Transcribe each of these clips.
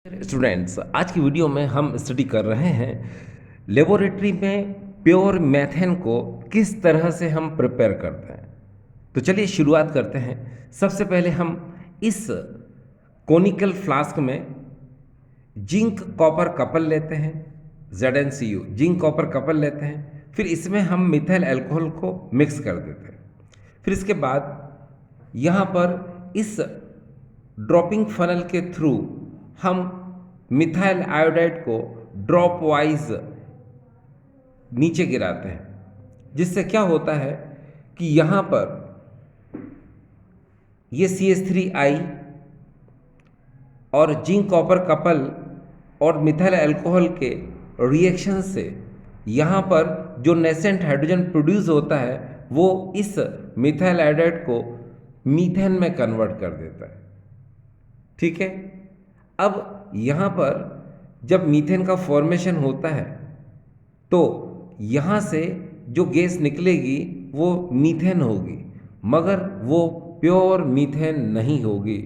Students, आज की video में हम स्टडी कर रहे हैं लेबोरेटरी में प्योर मेथेन को किस तरह से हम प्रिपेयर करते हैं। तो चलिए शुरुआत करते हैं। सबसे पहले हम इस कोनिकल फ्लास्क में जिंक कॉपर कपल लेते हैं, ZnCu जिंक कॉपर कपल लेते हैं। फिर इसमें हम मिथाइल अल्कोहल को मिक्स कर देते हैं। फिर इसके बाद यहाँ पर इस ड्रॉपिंग फनल के थ्रू हम मिथाइल आयोडाइड को ड्रॉप वाइज नीचे गिराते हैं, जिससे क्या होता है कि यहाँ पर ये CH3I और जिंक कॉपर कपल और मिथाइल अल्कोहल के रिएक्शन से यहाँ पर जो नेसेंट हाइड्रोजन प्रोड्यूस होता है वो इस मिथाइल आयोडाइड को मीथेन में कन्वर्ट कर देता है। ठीक है, अब यहाँ पर जब मीथेन का फॉर्मेशन होता है तो यहाँ से जो गैस निकलेगी वो मीथेन होगी, मगर वो प्योर मीथेन नहीं होगी,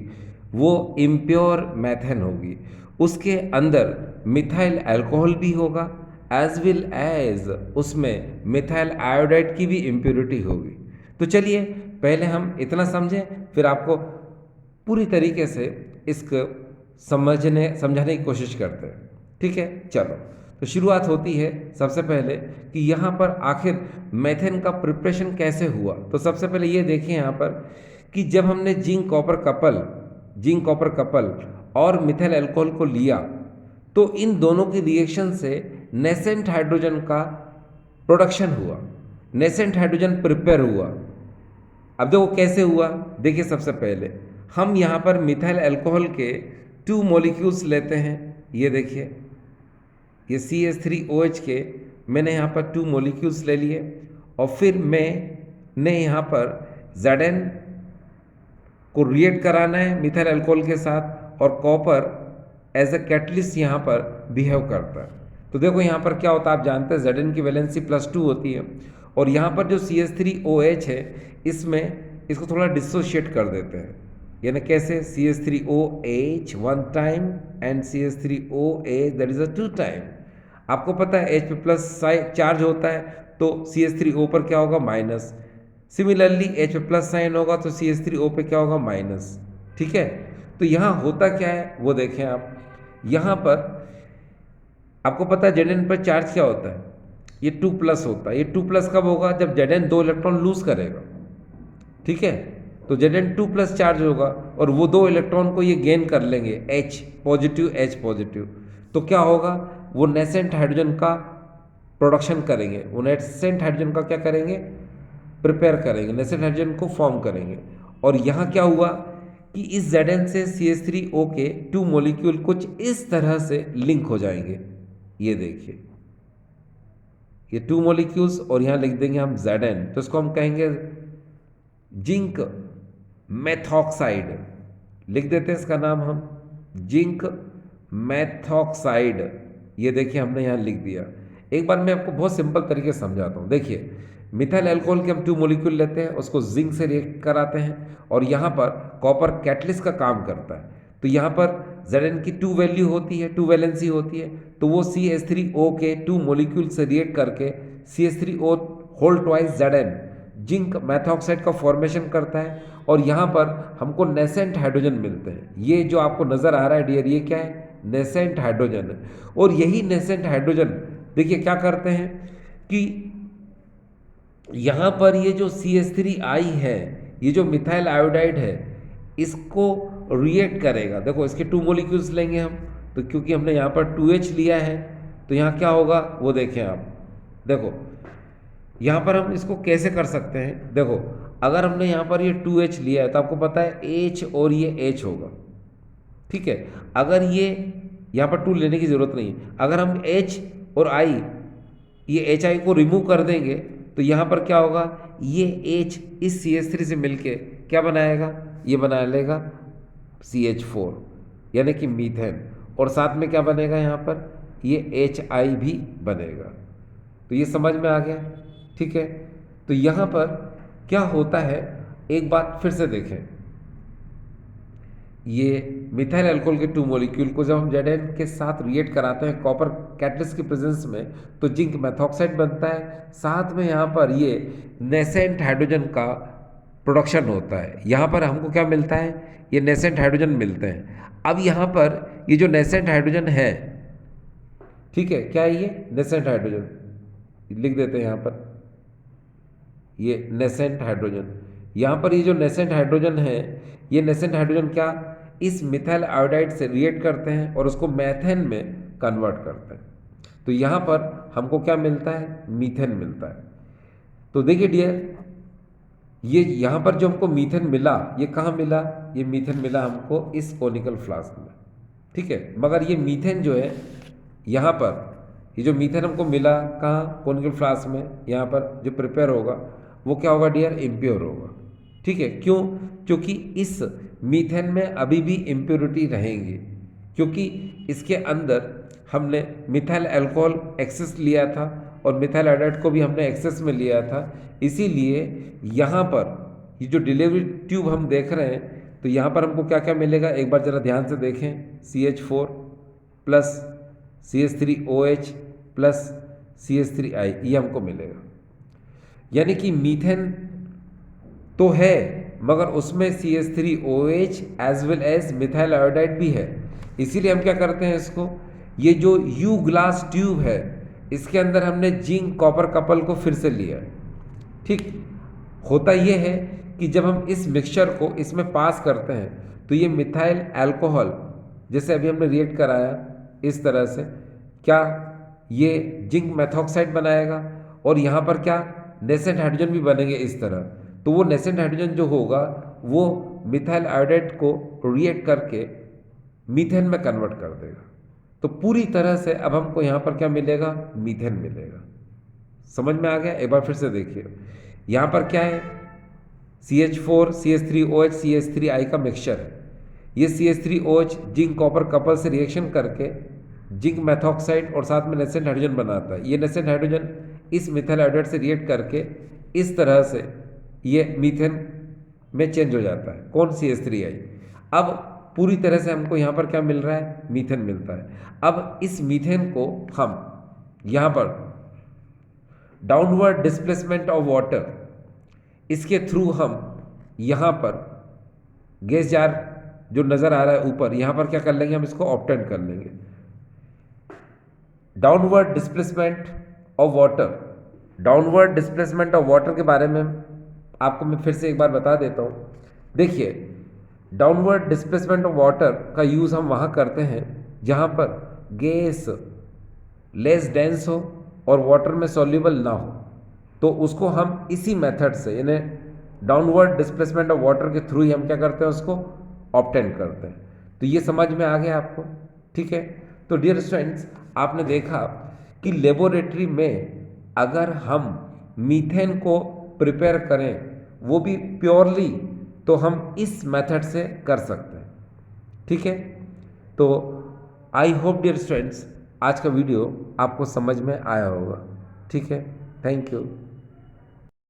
वो इम्प्योर मेथेन होगी। उसके अंदर मिथाइल अल्कोहल भी होगा एज वेल एज उसमें मिथाइल आयोडाइड की भी इम्प्योरिटी होगी। तो चलिए पहले हम इतना समझें, फिर आपको पूरी तरीके से इसको समझाने की कोशिश करते हैं। ठीक है, चलो तो शुरुआत होती है सबसे पहले कि यहाँ पर आखिर मेथेन का प्रिपरेशन कैसे हुआ। तो सबसे पहले ये देखिए यहाँ पर कि जब हमने जिंक कॉपर कपल और मिथाइल अल्कोहल को लिया तो इन दोनों की रिएक्शन से नेसेंट हाइड्रोजन का प्रोडक्शन हुआ, नेसेंट हाइड्रोजन प्रिपेयर हुआ। अब देखो कैसे हुआ, देखिए सबसे पहले हम यहाँ पर मिथाइल अल्कोहल के 2 मॉलिक्यूल्स लेते हैं। ये देखिए ये CH3OH के मैंने यहाँ पर 2 मॉलिक्यूल्स ले लिए और फिर मैंने यहाँ पर Zn को रिएक्ट कराना है मिथाइल अल्कोहल के साथ और कॉपर एज ए कैटलिस्ट यहाँ पर बिहेव करता है। तो देखो यहाँ पर क्या होता है, आप जानते हैं Zn की वैलेंसी +2 होती है और यहाँ पर जो CH3OH है इसमें इसको थोड़ा डिसोशिएट कर देते हैं। यानी कैसे, CH3OH 1 time and CH3OH that is a 2 time. आपको पता है H पे प्लस चार्ज होता है तो CH3O पर क्या होगा, माइनस। सिमिलरली H पे प्लस साइन होगा तो CH3O पे क्या होगा, माइनस। ठीक है, तो यहाँ होता क्या है वो देखें आप। यहाँ पर आपको पता है Zn पर चार्ज क्या होता है, ये 2+ होता है। ये 2+ कब होगा, जब Zn 2 इलेक्ट्रॉन लूज करेगा। ठीक है, तो Zn 2+ चार्ज होगा और वो 2 इलेक्ट्रॉन को ये गेन कर लेंगे H पॉजिटिव। तो क्या होगा, वो नेसेंट हाइड्रोजन का प्रोडक्शन करेंगे, वो नेसेंट हाइड्रोजन का क्या करेंगे, प्रिपेयर करेंगे, नेसेंट हाइड्रोजन को फॉर्म करेंगे। और यहाँ क्या हुआ कि इस Zn से CH3O के 2 मॉलिक्यूल कुछ इस तरह से लिंक हो जाएंगे। ये देखिए ये 2 मॉलिक्यूल्स और यहाँ लिख देंगे हम Zn, तो इसको हम कहेंगे जिंक मेथॉक्साइड, लिख देते हैं इसका नाम हम जिंक मेथॉक्साइड। ये देखिए हमने यहाँ लिख दिया। एक बार मैं आपको बहुत सिंपल तरीके से समझाता हूँ। देखिए मिथाइल अल्कोहल के हम 2 मॉलिक्यूल लेते हैं, उसको जिंक से रिएक्ट कराते हैं और यहाँ पर कॉपर कैटलिस्ट का काम करता है। तो यहाँ पर Zn की 2 वैल्यू होती है, 2 वैलेंसी होती है, तो वो CH3O के 2 मॉलिक्यूल से रिएक्ट करके CH3O whole twice Zn zinc methoxide का फॉर्मेशन करता है और यहाँ पर हमको नेसेंट हाइड्रोजन मिलते हैं। ये जो आपको नज़र आ रहा है डियर, ये क्या है, नेसेंट हाइड्रोजन। और यही नेसेंट हाइड्रोजन देखिए क्या करते हैं कि यहाँ पर ये जो CH3I है, ये जो मिथाइल आयोडाइड है, इसको रिएक्ट करेगा। देखो इसके 2 मॉलिक्यूल्स लेंगे हम, तो क्योंकि हमने यहाँ पर 2H लिया है तो यहाँ क्या होगा वो देखें आप। देखो यहाँ पर हम इसको कैसे कर सकते हैं, देखो अगर हमने यहाँ पर ये 2H लिया है तो आपको पता है H और ये H होगा। ठीक है, अगर ये यहाँ पर 2 लेने की ज़रूरत नहीं है, अगर हम H और I ये HI को रिमूव कर देंगे तो यहाँ पर क्या होगा, ये H इस CH3 से मिलके क्या बनाएगा, ये बना लेगा CH4 यानी कि मीथेन, और साथ में क्या बनेगा यहाँ पर, ये HI भी बनेगा। तो ये समझ में आ गया। ठीक है, तो यहाँ पर क्या होता है, एक बात फिर से देखें, ये मिथाइल अल्कोहल के 2 मॉलिक्यूल को जब हम Zn के साथ रिएक्ट कराते हैं कॉपर कैटलिस्ट की प्रेजेंस में, तो जिंक मेथॉक्साइड बनता है, साथ में यहाँ पर ये नेसेंट हाइड्रोजन का प्रोडक्शन होता है। यहाँ पर हमको क्या मिलता है, ये नेसेंट हाइड्रोजन मिलते हैं। अब यहाँ पर ये जो नेसेंट हाइड्रोजन है, ठीक है, क्या है ये नेसेंट हाइड्रोजन, लिख देते हैं यहाँ पर, ये नेसेंट हाइड्रोजन। यहाँ पर ये जो नेसेंट हाइड्रोजन है, ये नेसेंट हाइड्रोजन क्या इस मिथाइल आयोडाइड से रिएक्ट करते हैं और उसको मैथेन में कन्वर्ट करते हैं। तो यहाँ पर हमको क्या मिलता है, मीथेन मिलता है। तो देखिए डियर, ये यहाँ पर जो हमको मीथेन मिला, ये कहाँ मिला, ये मीथेन मिला हमको इस कोनिकल फ्लास्क में, ठीक है। मगर ये मीथेन जो है यहाँ पर, ये जो मीथेन हमको मिला कहाँ, कोनिकल फ्लास्क में, यहाँ पर जो प्रिपेयर होगा वो क्या होगा डियर, इम्प्योर होगा, ठीक है। क्यों, क्योंकि इस मीथेन में अभी भी इम्प्योरिटी रहेंगी, क्योंकि इसके अंदर हमने मिथाइल अल्कोहल एक्सेस लिया था और मिथाइल आयोडाइड को भी हमने एक्सेस में लिया था। इसीलिए यहाँ पर ये जो डिलीवरी ट्यूब हम देख रहे हैं, तो यहाँ पर हमको क्या क्या मिलेगा, एक बार ज़रा ध्यान से देखें। CH4 plus CH3OH plus CH3I, ये हमको मिलेगा। यानी कि मीथेन तो है, मगर उसमें CH3OH as well as methyl iodide भी है। इसीलिए हम क्या करते हैं इसको, ये जो यू ग्लास ट्यूब है, इसके अंदर हमने जिंक कॉपर कपल को फिर से लिया। ठीक, होता ये है कि जब हम इस मिक्सचर को इसमें पास करते हैं, तो ये मिथाइल अल्कोहल, जैसे अभी हमने रिएक्ट कराया इस तरह से, क्या ये जिंक मेथॉक्साइड बनाएगा और यहाँ पर क्या नेसेंट हाइड्रोजन भी बनेंगे इस तरह। तो वो नेसेंट हाइड्रोजन जो होगा वो मिथाइल आयोडाइड को रिएक्ट करके मीथेन में कन्वर्ट कर देगा। तो पूरी तरह से अब हमको यहाँ पर क्या मिलेगा, मीथेन मिलेगा। समझ में आ गया, एक बार फिर से देखिए। यहाँ पर क्या है, CH4 CH3OH CH3I का मिक्सचर है। ये CH3OH जिंक कॉपर कपल से रिएक्शन करके जिंक मेथॉक्साइड और साथ में नेसेंट हाइड्रोजन बनाता है। ये नेसेंट हाइड्रोजन इस मिथाइल आयोडाइड से रिएक्ट करके इस तरह से ये मीथेन में चेंज हो जाता है। कौन, CH3I। अब पूरी तरह से हमको यहाँ पर क्या मिल रहा है, मीथेन मिलता है। अब इस मीथेन को हम यहाँ पर डाउनवर्ड डिस्प्लेसमेंट ऑफ वाटर, इसके थ्रू हम यहाँ पर गैस जार जो नज़र आ रहा है ऊपर, यहाँ पर क्या कर लेंगे, हम इसको ऑब्टेन कर लेंगे। Downward displacement of water, downward displacement of water के बारे में आपको मैं फिर से एक बार बता देता हूँ। देखिए, डाउनवर्ड डिस्प्लेसमेंट ऑफ वाटर का यूज़ हम वहाँ करते हैं जहाँ पर गैस लेस डेंस हो और वाटर में सॉल्युबल ना हो, तो उसको हम इसी मेथड से, यानी डाउनवर्ड डिस्प्लेसमेंट ऑफ वाटर के थ्रू ही हम क्या करते हैं, उसको ऑब्टेन करते हैं। तो ये समझ में आ गया आपको, ठीक है। तो डियर स्टूडेंट्स, आपने देखा कि लेबोरेटरी में अगर हम मीथेन को प्रिपेयर करें, वो भी प्योरली, तो हम इस मेथड से कर सकते हैं, ठीक है। तो आई होप डियर स्टूडेंट्स, आज का वीडियो आपको समझ में आया होगा, ठीक है। Thank you.